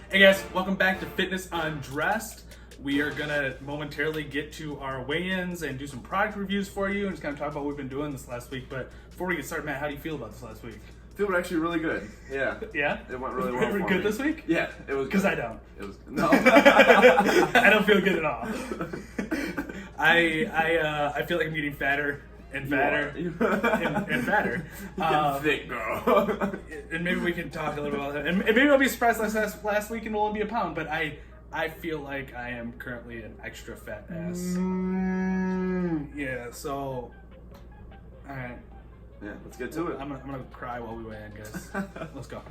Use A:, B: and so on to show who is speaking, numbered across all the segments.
A: Hey guys, welcome back to Fitness Undressed. We are gonna momentarily get to our weigh-ins and do some product reviews for you and just kind of talk about what we've been doing this last week. But before we get started, Matt, how do you feel about this last week?
B: Feeling actually really good. Yeah.
A: Yeah?
B: It went really well for
A: good
B: me.
A: this week?
B: Yeah, it was.
A: Because
B: good.
A: I don't.
B: It was no.
A: I don't feel good at all. I feel like I'm getting fatter and fatter and fatter.
B: Getting thick, girl.
A: And maybe we can talk a little bit about that. And maybe I'll be surprised last week and it'll only be a pound. But I feel like I am currently an extra fat ass. Yeah. So, all right.
B: Yeah, let's get to it.
A: I'm gonna cry while we weigh in, guys. Let's go.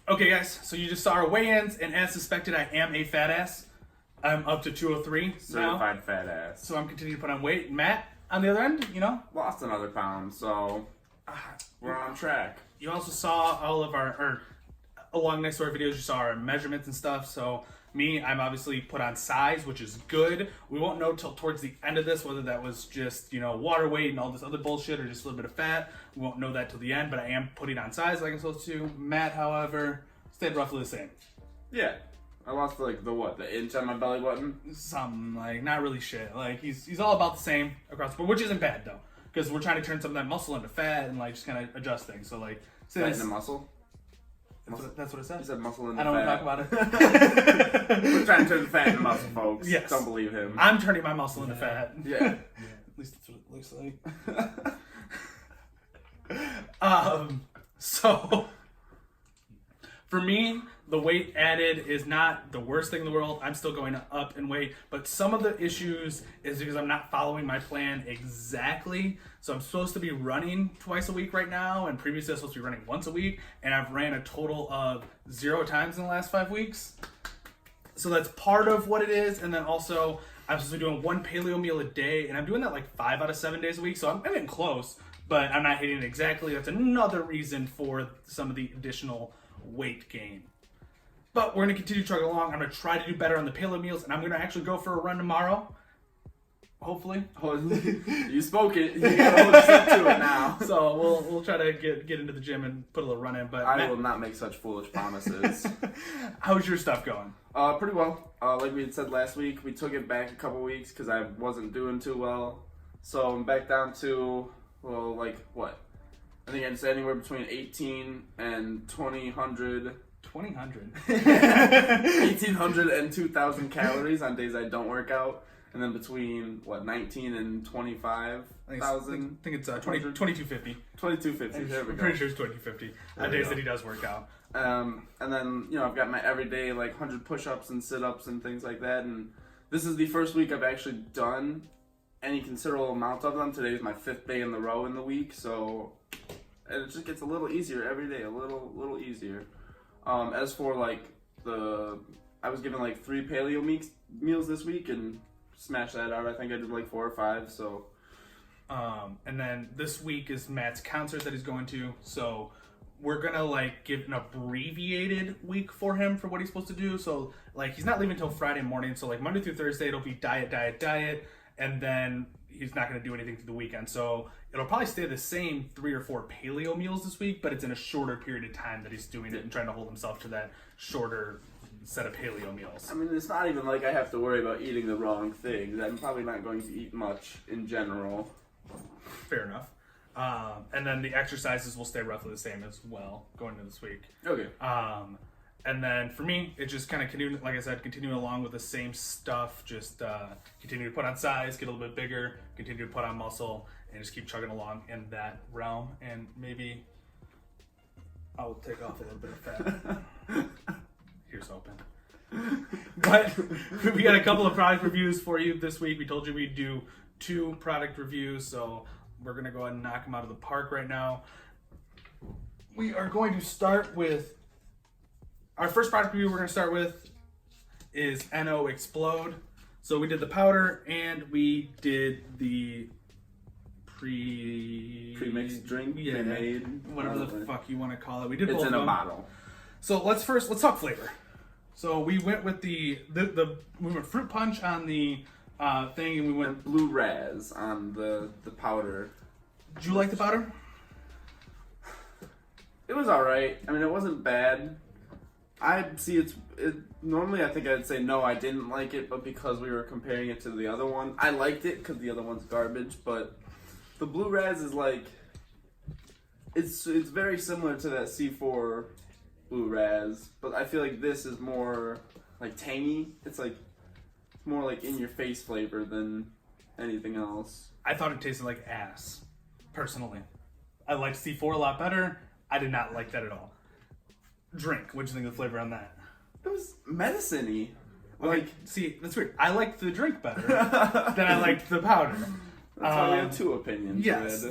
A: Okay, guys, so you just saw our weigh-ins, and as suspected, I am a fat ass. I'm up to 203 now,
B: Certified fat ass.
A: so I'm continuing to put on weight. Matt, on the other end,
B: Lost another pound, so we're on track.
A: you also saw all of or along next to our videos, you saw our measurements and stuff. So me, I'm obviously put on size, which is good. We won't know till towards the end of this whether that was just, water weight and all this other bullshit or just a little bit of fat. We won't know that till the end, but I am putting on size like I'm supposed to. Matt, however, stayed roughly the same.
B: Yeah, I lost the inch on my belly button.
A: Something like not really shit. Like he's all about the same across the board, which isn't bad though, because we're trying to turn some of that muscle into fat and just kind of adjust things. So
B: Fat in the muscle.
A: That's what it says.
B: He said muscle in the
A: I don't
B: fat.
A: want to talk about it.
B: We're trying to turn the fat into muscle, folks.
A: Yes.
B: Don't believe him.
A: I'm turning my muscle into fat.
B: Yeah.
A: At least that's what it looks like. So for me, the weight added is not the worst thing in the world. I'm still going up in weight, but some of the issues is because I'm not following my plan exactly. So I'm supposed to be running twice a week right now, and previously I was supposed to be running once a week, and I've ran a total of 0 times in the last 5 weeks. So that's part of what it is, and then also I'm supposed to be doing 1 paleo meal a day, and I'm doing that 5 out of 7 days a week, so I'm getting close, but I'm not hitting it exactly. That's another reason for some of the additional weight gain. But we're going to continue trucking along. I'm going to try to do better on the paleo meals, and I'm going to actually go for a run tomorrow. Hopefully.
B: You spoke it. You gotta hold yourself to it now.
A: So we'll try to get into the gym and put a little run in. But
B: I will not make such foolish promises.
A: How's your stuff going?
B: Pretty well. Like we had said last week, we took it back a couple weeks because I wasn't doing too well. So I'm back down to, what? I think I'd say anywhere between 18 and 2,000.
A: 2,000.
B: 1,800 and 2,000 calories on days I don't work out. And then between, 19 and 25,000?
A: I think it's 2250.
B: 2250, there we
A: I'm
B: go.
A: pretty sure it's 2250 on days that he does work out.
B: And then, I've got my everyday, 100 push-ups and sit-ups and things like that. And this is the first week I've actually done any considerable amount of them. Today is my 5th day in the row in the week, so and it just gets a little easier every day, a little easier. As for, I was given, 3 paleo meals this week and smashed that out. I think I did, 4 or 5, so...
A: And then this week is Matt's concert that he's going to, so we're gonna give an abbreviated week for him for what he's supposed to do. So he's not leaving until Friday morning, so Monday through Thursday it'll be diet, and then he's not gonna do anything through the weekend. So it'll probably stay the same 3 or 4 paleo meals this week, but it's in a shorter period of time that he's doing it and trying to hold himself to that shorter set of paleo meals.
B: I mean, it's not even like I have to worry about eating the wrong things. I'm probably not going to eat much in general.
A: Fair enough. And then the exercises will stay roughly the same as well going into this week.
B: Okay.
A: And then for me, it just kind of continuing, like I said, continuing along with the same stuff. Just continue to put on size, get a little bit bigger, continue to put on muscle, and just keep chugging along in that realm. And maybe I'll take off a little bit of fat. Here's hoping. But we got a couple of product reviews for you this week. We told you we'd do 2 product reviews, so we're going to go ahead and knock them out of the park right now. We are going to start with our first product review. We're going to start with is Amino Explode. So we did the powder and we did the
B: pre-mixed drink, pre-made,
A: whatever the fuck you want to call it. We did
B: it's
A: both
B: in
A: of
B: a
A: them.
B: bottle.
A: So let's talk flavor. So we went with we went fruit punch on the thing, and we went
B: blue raz on the powder.
A: Did you like the powder?
B: It was all right. I mean, it wasn't bad. Normally I think I'd say no, I didn't like it, but because we were comparing it to the other one, I liked it because the other one's garbage. But the blue raz is like, it's very similar to that C4 blue raz, but I feel like this is more like tangy. It's more like in your face flavor than anything else.
A: I thought it tasted like ass, personally. I liked C4 a lot better. I did not like that at all. Drink. What'd you think of the flavor on that?
B: It was medicine-y.
A: Okay, see, that's weird. I liked the drink better than I liked the powder.
B: That's why we have 2 opinions.
A: Yes,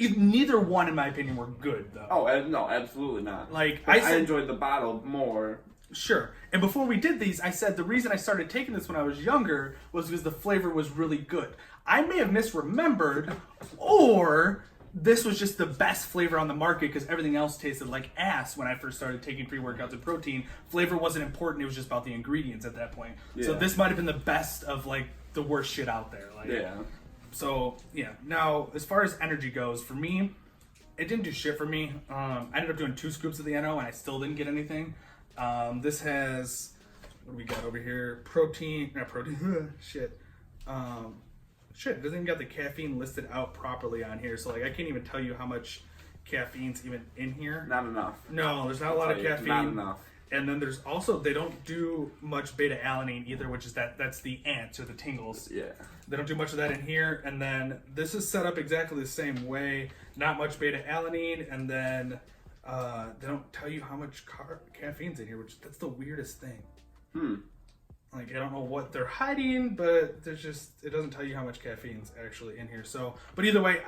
A: neither one, in my opinion, were good though.
B: Oh no, absolutely not.
A: Like
B: I enjoyed the bottle more.
A: Sure. And before we did these, I said the reason I started taking this when I was younger was because the flavor was really good. I may have misremembered, or this was just the best flavor on the market because everything else tasted like ass when I first started taking pre-workouts and protein. Flavor wasn't important. It was just about the ingredients at that point. Yeah. So this might have been the best of like the worst shit out there. Like,
B: yeah.
A: So, yeah. Now, as far as energy goes, for me, it didn't do shit for me. I ended up doing 2 scoops of the Amino and I still didn't get anything. This has, what do we got over here? Shit. It doesn't even got the caffeine listed out properly on here. So, like, I can't even tell you how much caffeine's even in here.
B: Not enough.
A: No, there's not a lot of caffeine.
B: Not enough.
A: And then there's also, they don't do much beta-alanine either, which is that's the ants or the tingles.
B: Yeah.
A: They don't do much of that in here. And then this is set up exactly the same way. Not much beta-alanine. And then they don't tell you how much caffeine's in here, which that's the weirdest thing. Like, I don't know what they're hiding, but there's just, it doesn't tell you how much caffeine's actually in here. So, but either way,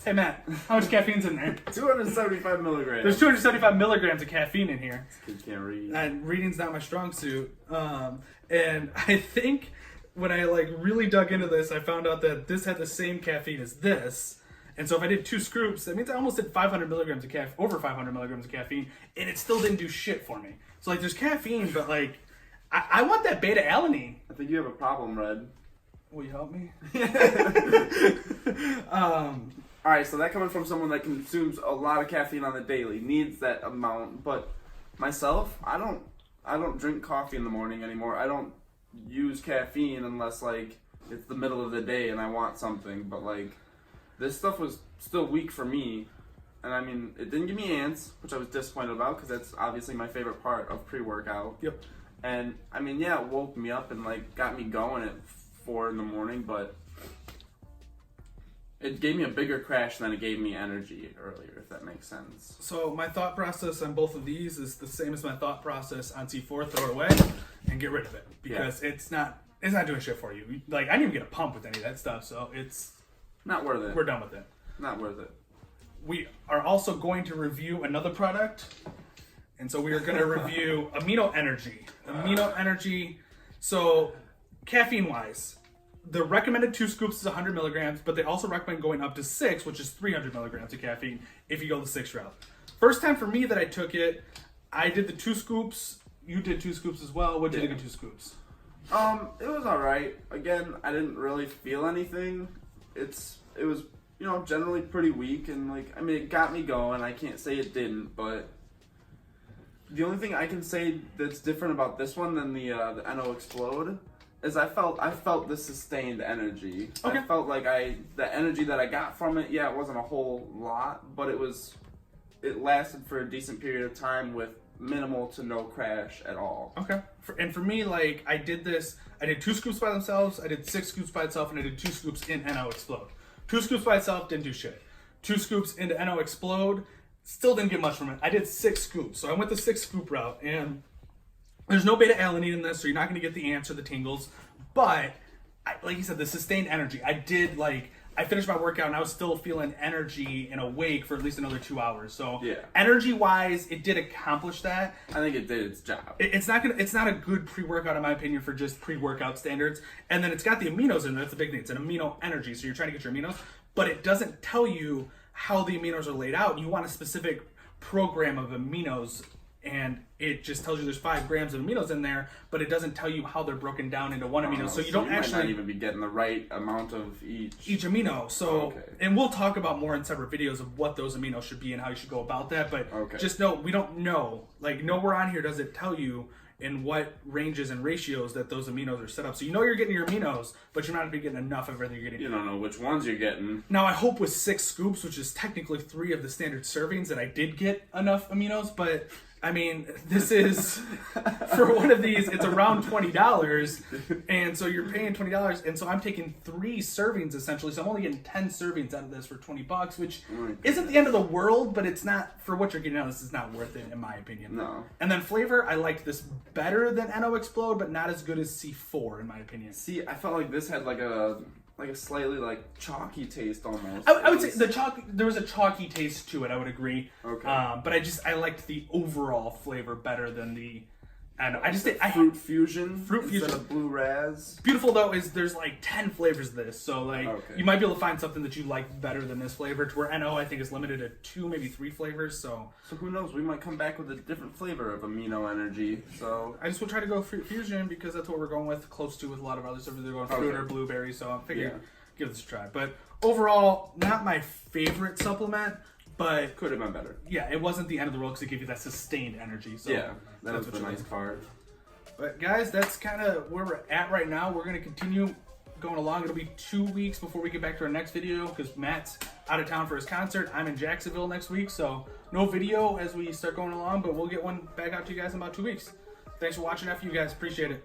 A: hey Matt, how much caffeine's in there?
B: 275 milligrams.
A: There's 275 milligrams of caffeine in here.
B: Kid can't read.
A: And reading's not my strong suit. And I think when I like really dug into this, I found out that this had the same caffeine as this. And so if I did 2 scoops, that means I almost did 500 milligrams of over 500 milligrams of caffeine, and it still didn't do shit for me. So like, there's caffeine, but like, I want that beta-alanine.
B: I think you have a problem, Red.
A: Will you help me?
B: Alright, so that coming from someone that consumes a lot of caffeine on the daily, needs that amount, but myself, I don't drink coffee in the morning anymore. I don't use caffeine unless like it's the middle of the day and I want something, but like this stuff was still weak for me. And I mean, it didn't give me ants, which I was disappointed about because that's obviously my favorite part of pre-workout.
A: Yep.
B: And I mean, yeah, it woke me up and like got me going at 4 a.m, but it gave me a bigger crash than it gave me energy earlier, if that makes sense.
A: So my thought process on both of these is the same as my thought process on C4. Throw it away and get rid of it because it's not doing shit for you. Like, I didn't even get a pump with any of that stuff, so it's
B: not worth it.
A: We're done with it.
B: Not worth it.
A: We are also going to review another product. And so we are going to review Amino Energy. Amino Energy. So caffeine-wise, the recommended 2 scoops is 100 milligrams, but they also recommend going up to 6, which is 300 milligrams of caffeine if you go the 6 route. First time for me that I took it, I did the 2 scoops. You did 2 scoops as well. What did you think of 2 scoops?
B: It was all right. Again, I didn't really feel anything. It was, generally pretty weak, and like, I mean, it got me going. I can't say it didn't, but the only thing I can say that's different about this one than the Amino Explode is I felt the sustained energy.
A: Okay.
B: I felt like the energy that I got from it, yeah, it wasn't a whole lot, but it lasted for a decent period of time with minimal to no crash at all.
A: Okay. And for me, like, I did 2 scoops by themselves, I did 6 scoops by itself, and I did 2 scoops in NO Explode. 2 scoops by itself, didn't do shit. 2 scoops into NO Explode, still didn't get much from it. I did 6 scoops, so I went the 6 scoop route, and there's no beta-alanine in this, so you're not going to get the ants or the tingles, but, like you said, the sustained energy. I finished my workout and I was still feeling energy and awake for at least another 2 hours. So
B: yeah.
A: Energy-wise, it did accomplish that.
B: I think it did its job.
A: It's not a good pre-workout in my opinion for just pre-workout standards. And then it's got the aminos in there. That's the big thing. It's an amino energy, so you're trying to get your aminos, but it doesn't tell you how the aminos are laid out. You want a specific program of aminos, and it just tells you there's 5 grams of aminos in there, but it doesn't tell you how they're broken down into one amino. So you don't actually
B: might not even be getting the right amount of each
A: amino. So,
B: okay.
A: And we'll talk about more in separate videos of what those aminos should be and how you should go about that. But just know we don't know. Like, nowhere on here does it tell you in what ranges and ratios that those aminos are set up. So you know you're getting your aminos, but you're not going to be getting enough of everything you're getting.
B: You don't know which ones you're getting.
A: Now, I hope with 6 scoops, which is technically 3 of the standard servings, that I did get enough aminos, but I mean, this is, for one of these, it's around $20, and so you're paying $20, and so I'm taking 3 servings, essentially, so I'm only getting 10 servings out of this for $20, which isn't the end of the world, but it's not, for what you're getting out of this, is not worth it, in my opinion.
B: No.
A: And then flavor, I liked this better than NO Explode, but not as good as C4, in my opinion.
B: See, I felt like this had like a slightly like chalky taste almost.
A: I would say there was a chalky taste to it. I would agree.
B: Okay.
A: But I liked the overall flavor better than the. And
B: fruit fusion
A: instead
B: of blue raz.
A: Beautiful though is there's like 10 flavors of this, so like you might be able to find something that you like better than this flavor. To where NO I think is limited to 2, maybe 3 flavors. So
B: who knows? We might come back with a different flavor of amino energy. So
A: I just will try to go fruit fusion because that's what we're going with, close to with a lot of others. They're going fruit or blueberry, so I'm figuring give this a try. But overall, not my favorite supplement. But
B: could have been better.
A: Yeah, it wasn't the end of the world because it gave you that sustained energy. So
B: yeah, that's the nice part.
A: But guys, that's kind of where we're at right now. We're going to continue going along. It'll be 2 weeks before we get back to our next video because Matt's out of town for his concert. I'm in Jacksonville next week, so no video as we start going along, but we'll get one back out to you guys in about 2 weeks. Thanks for watching, you guys. Appreciate it.